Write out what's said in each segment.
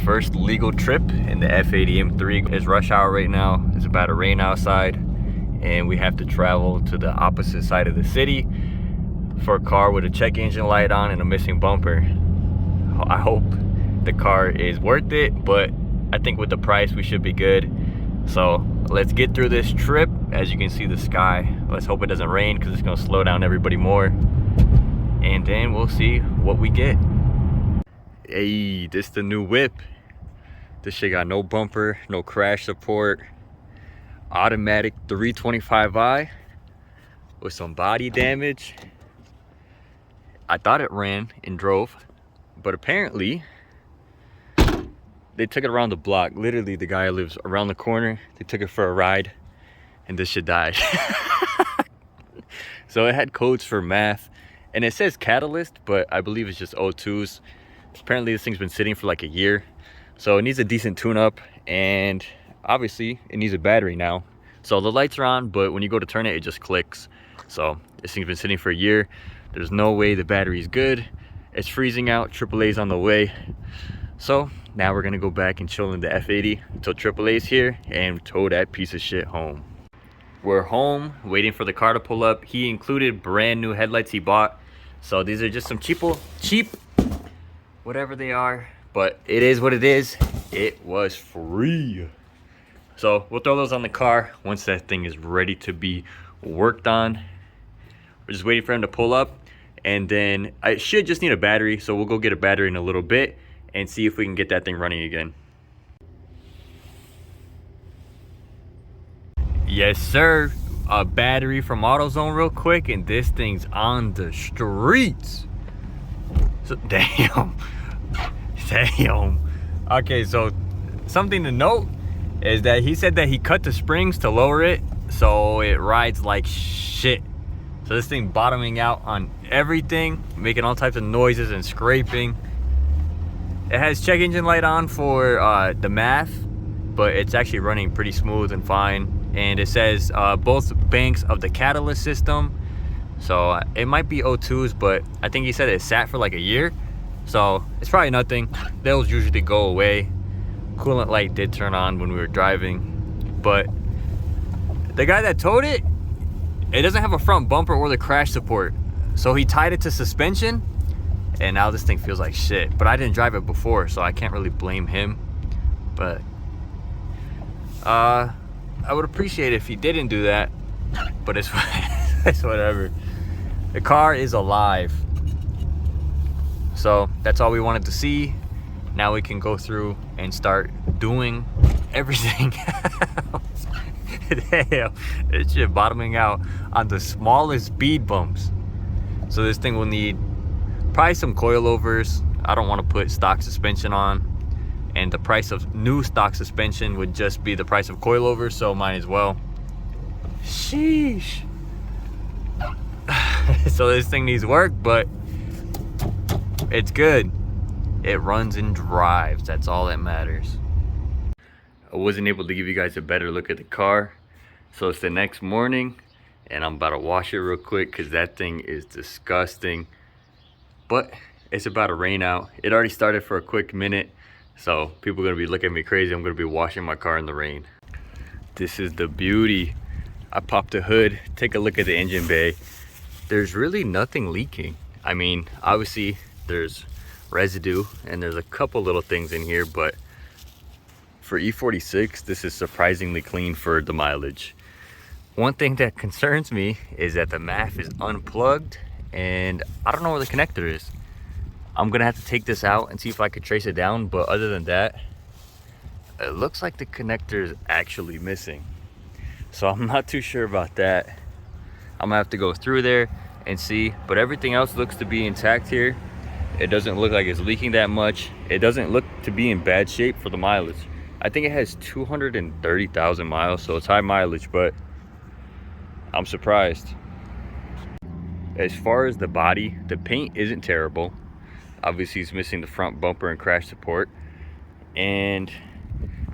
First legal trip in the F80 M3. It's rush hour right now. It's about to rain outside and we have to travel to the opposite side of the city for a car with a check engine light on and a missing bumper. I hope the car is worth it, but I think with the price we should be good. So let's get through this trip. As you can see the sky, let's hope it doesn't rain because it's gonna slow down everybody more, and then we'll see what we get. Hey, this the new whip. This shit got no bumper, no crash support, automatic 325i with some body damage. I thought it ran and drove, but apparently they took it around the block. Literally, the guy lives around the corner. They took it for a ride and this shit died. So it had codes for math and it says catalyst, but I believe it's just O2s. Apparently this thing's been sitting for like a year, so it needs a decent tune-up, and obviously it needs a battery now. So the lights are on, but when you go to turn it, it just clicks. So this thing's been sitting for a year. There's no way the battery's good. It's freezing out. AAA's on the way. So now we're gonna go back and chill in the F80 until AAA's here and tow that piece of shit home. We're home waiting for the car to pull up. He included brand new headlights he bought. So these are just some cheap, whatever they are, but it is what it is. It was free. So we'll throw those on the car once that thing is ready to be worked on. We're just waiting for him to pull up, and then I should just need a battery, so we'll go get a battery in a little bit and see if we can get that thing running again. Yes sir, a battery from AutoZone real quick, and this thing's on the streets. So damn. Okay, so something to note is that he said that he cut the springs to lower it so it rides like shit. So this thing bottoming out on everything, making all types of noises and scraping. It has check engine light on for the math, but it's actually running pretty smooth and fine. And it says both banks of the catalyst system. So it might be O2s, but I think he said it sat for like a year. So it's probably nothing. Those usually go away. Coolant light did turn on when we were driving, but the guy that towed it, it doesn't have a front bumper or the crash support. So he tied it to suspension, and now this thing feels like shit. But I didn't drive it before, so I can't really blame him. But I would appreciate it if he didn't do that, but it's, it's whatever. The car is alive. So that's all we wanted to see. Now we can go through and start doing everything else. Damn, this shit bottoming out on the smallest speed bumps. So this thing will need probably some coilovers. I don't want to put stock suspension on, and the price of new stock suspension would just be the price of coilovers, so might as well. Sheesh. So this thing needs work, but it's good. It runs and drives. That's all that matters. I wasn't able to give you guys a better look at the car, so it's the next morning and I'm about to wash it real quick because that thing is disgusting. But it's about to rain out. It already started for a quick minute, so people are gonna be looking at me crazy. I'm gonna be washing my car in the rain. This is the beauty. I popped the hood. Take a look at the engine bay. There's really nothing leaking. I mean, obviously there's residue and there's a couple little things in here, but for E46 this is surprisingly clean for the mileage. One thing that concerns me is that the MAF is unplugged and I don't know where the connector is. I'm gonna have to take this out and see if I could trace it down, but other than that, it looks like the connector is actually missing. So I'm not too sure about that. I'm gonna have to go through there and see, but everything else looks to be intact here. It doesn't look like it's leaking that much. It doesn't look to be in bad shape for the mileage. I think it has 230,000 miles, so it's high mileage, but I'm surprised. As far as the body, the paint isn't terrible. Obviously it's missing the front bumper and crash support, and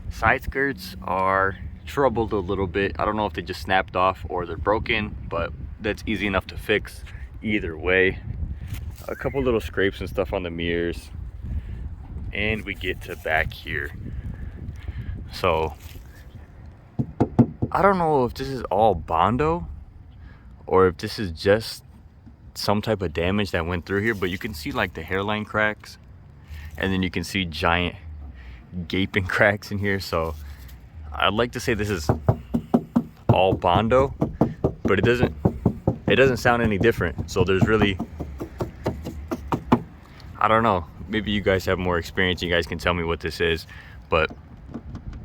side skirts are troubled a little bit. I don't know if they just snapped off or they're broken, but that's easy enough to fix either way. A couple little scrapes and stuff on the mirrors, and we get to back here. So I don't know if this is all Bondo or if this is just some type of damage that went through here, but you can see like the hairline cracks, and then you can see giant gaping cracks in here. So I'd like to say this is all Bondo, but it doesn't sound any different. So there's really, I don't know, maybe you guys have more experience, you guys can tell me what this is, but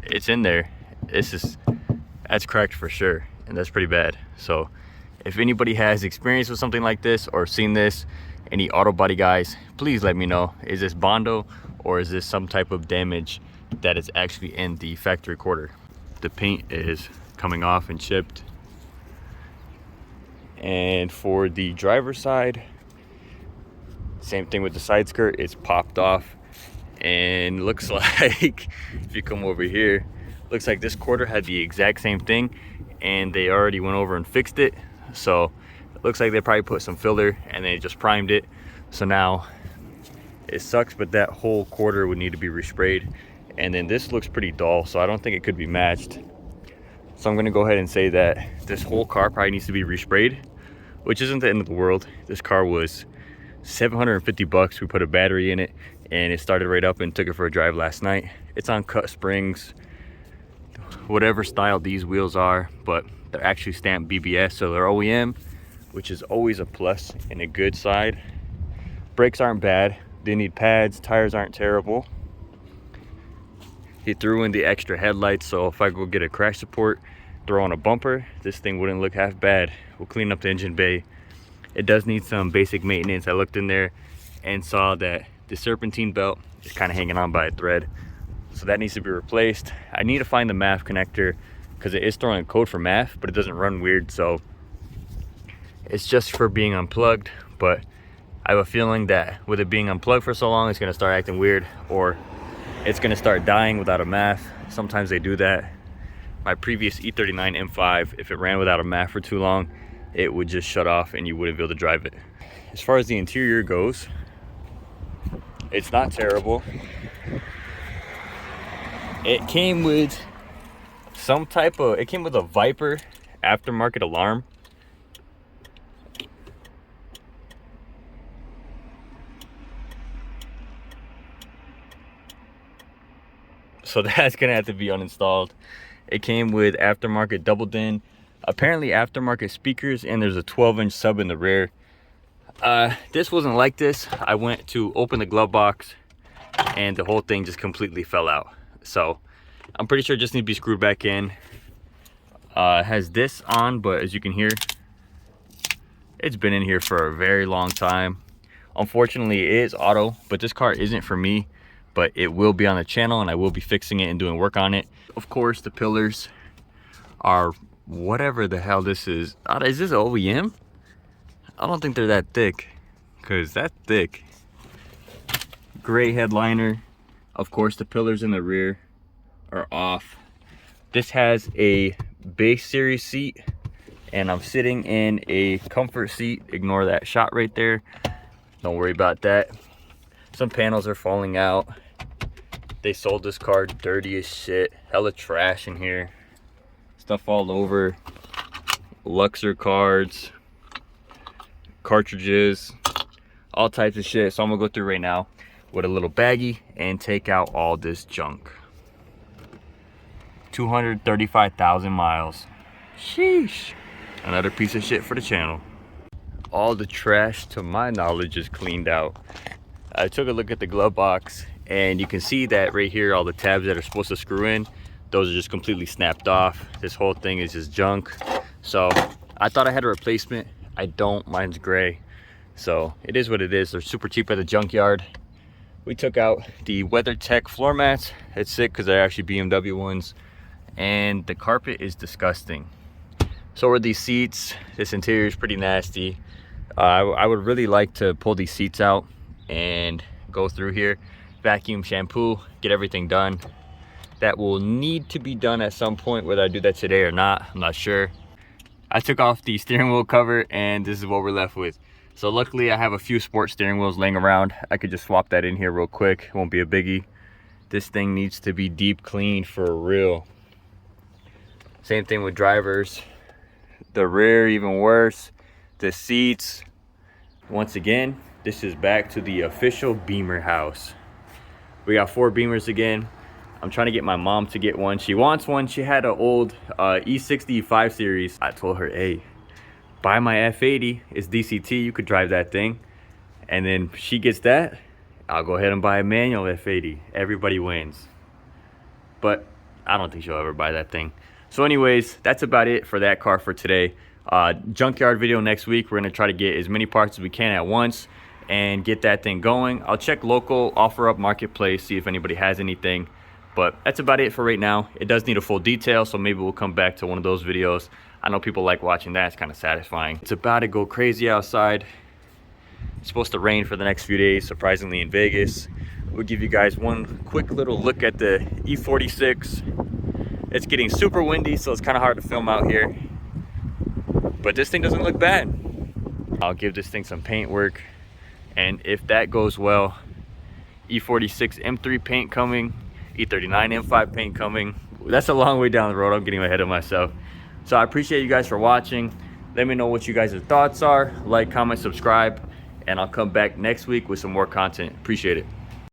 it's in there. That's cracked for sure, and that's pretty bad. So if anybody has experience with something like this or seen this, any auto body guys, please let me know. Is this Bondo or is this some type of damage that is actually in the factory quarter? The paint is coming off and chipped. And for the driver's side, same thing with the side skirt, it's popped off. And looks like, if you come over here, looks like this quarter had the exact same thing, and they already went over and fixed it. So it looks like they probably put some filler and they just primed it. So now it sucks, but that whole quarter would need to be resprayed. And then this looks pretty dull, so I don't think it could be matched. So I'm gonna go ahead and say that this whole car probably needs to be resprayed, which isn't the end of the world. This car was 750 bucks. We put a battery in it and it started right up, and took it for a drive last night. It's on cut springs, whatever style these wheels are, but they're actually stamped BBS, so they're OEM, which is always a plus and a good side. Brakes aren't bad, they need pads. Tires aren't terrible. He threw in the extra headlights, so if I go get a crash support, throw on a bumper, this thing wouldn't look half bad. We'll clean up the engine bay. It does need some basic maintenance. I looked in there and saw that the serpentine belt is kind of hanging on by a thread, so that needs to be replaced. I need to find the MAF connector because it is throwing a code for MAF, but it doesn't run weird, so it's just for being unplugged. But I have a feeling that with it being unplugged for so long, it's going to start acting weird, or it's going to start dying without a MAF. Sometimes they do that. My previous E39 M5, if it ran without a MAF for too long, it would just shut off and you wouldn't be able to drive it. As far as the interior goes, it's not terrible. It came with it came with a Viper aftermarket alarm. So that's gonna have to be uninstalled. It came with aftermarket double din, apparently aftermarket speakers, and there's a 12-inch sub in the rear. This wasn't like this. I went to open the glove box and the whole thing just completely fell out. So I'm pretty sure it just needs to be screwed back in. It has this on, but as you can hear, it's been in here for a very long time. Unfortunately, it is auto, but this car isn't for me, but it will be on the channel and I will be fixing it and doing work on it. Of course, the pillars are whatever the hell this is. Is this OEM? I don't think they're that thick, because that's thick. Gray headliner. Of course, the pillars in the rear are off. This has a base series seat, and I'm sitting in a comfort seat. Ignore that shot right there. Don't worry about that. Some panels are falling out. They sold this car dirty as shit. Hella trash in here. Stuff all over. Luxor cards, cartridges, all types of shit. So I'm gonna go through right now with a little baggie and take out all this junk. 235,000 miles. Sheesh. Another piece of shit for the channel. All the trash, to my knowledge, is cleaned out. I took a look at the glove box, and you can see that right here, all the tabs that are supposed to screw in, those are just completely snapped off. This whole thing is just junk. So I thought I had a replacement. I don't. Mine's gray. So it is what it is. They're super cheap at the junkyard. We took out the WeatherTech floor mats. It's sick because they're actually BMW ones. And the carpet is disgusting. So are these seats. This interior is pretty nasty. I would really like to pull these seats out and go through here, vacuum, shampoo, get everything done. That will need to be done at some point, whether I do that today or not, I'm not sure. I took off the steering wheel cover and this is what we're left with. So luckily I have a few sport steering wheels laying around. I could just swap that in here real quick. It won't be a biggie. This thing needs to be deep cleaned for real. Same thing with drivers. The rear, even worse. The seats. Once again, this is back to the official Beamer house. We got 4 Beamers again. I'm trying to get my mom to get one. She wants one. She had an old E46 series. I told her, hey, buy my F80. It's DCT. You could drive that thing. And then she gets that. I'll go ahead and buy a manual F80. Everybody wins. But I don't think she'll ever buy that thing. So anyways, that's about it for that car for today. Junkyard video next week. We're gonna try to get as many parts as we can at once and get that thing going. I'll check local OfferUp marketplace, see if anybody has anything. But that's about it for right now. It does need a full detail, so maybe we'll come back to one of those videos. I know people like watching that. It's kind of satisfying. It's about to go crazy outside. It's supposed to rain for the next few days, surprisingly, in Vegas. We'll give you guys one quick little look at the E46. It's getting super windy, so it's kind of hard to film out here. But this thing doesn't look bad. I'll give this thing some paint work. And if that goes well, E46 M3 paint coming, E39 M5 paint coming. That's a long way down the road. I'm getting ahead of myself. So I appreciate you guys for watching. Let me know what you guys' thoughts are. Like, comment, subscribe. And I'll come back next week with some more content. Appreciate it.